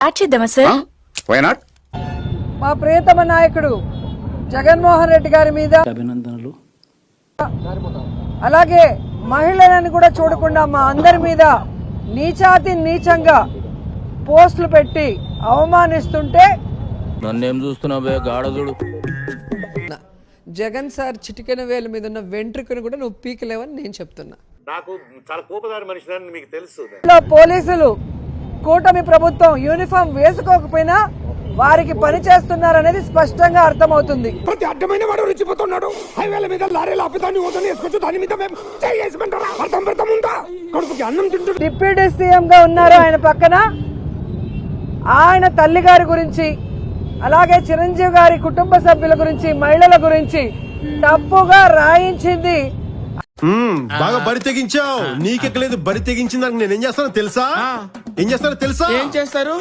Add చేద్దామా sir? Why not? మా ప్రియతమ నాయకుడు జగన్మోహన్ రెడ్డి గారి మీద అభినందనలు. అలాగే మహిళలను కూడా చూడకుండా మా అందరి మీద నీచాతి నీచంగా పోస్టులు పెట్టి అవమానిస్తుంటే నన్నేం చూస్తున్నావే గాఢదుడు? జగన్ సార్ చిటికెన వేల మీద ఉన్న వెంట్రుకను కూడా నువ్వు పీకలేవని నేను చెప్తున్నా. నాకు చాలా కోపదారి మనిషిని మీకు తెలుసు. పోలీసులు కూటమి ప్రభుత్వం యూనిఫామ్ వేసుకోకపోయినా వారికి పని చేస్తున్నారనేది స్పష్టంగా అర్థమవుతుంది. ప్రతి అడ్డమైన వాడు రెచ్చిపోతున్నాడు. హైవేల మీద లారీలు ఆపిదాన్ని ఓదని వేసుకొచ్చు, దాని మీద మేము చేసుకుంటారా? అర్థం ఉందా? కడుపుకి అన్నం తింటు డిప్యూటీ సీఎం గా ఉన్నారు ఆయన పక్కన. ఆయన తల్లి గారి గురించి, అలాగే చిరంజీవి గారి కుటుంబ సభ్యుల గురించి, మహిళల గురించి తప్పుగా రాయించింది. బాగా బరి తెగించావు. నీకెక్కలేదు బరి తెగించిందానికి నేను ఏం చేస్తానో తెలుసా? ఏం చేస్తారో తెలుసా? ఏం చేస్తారు?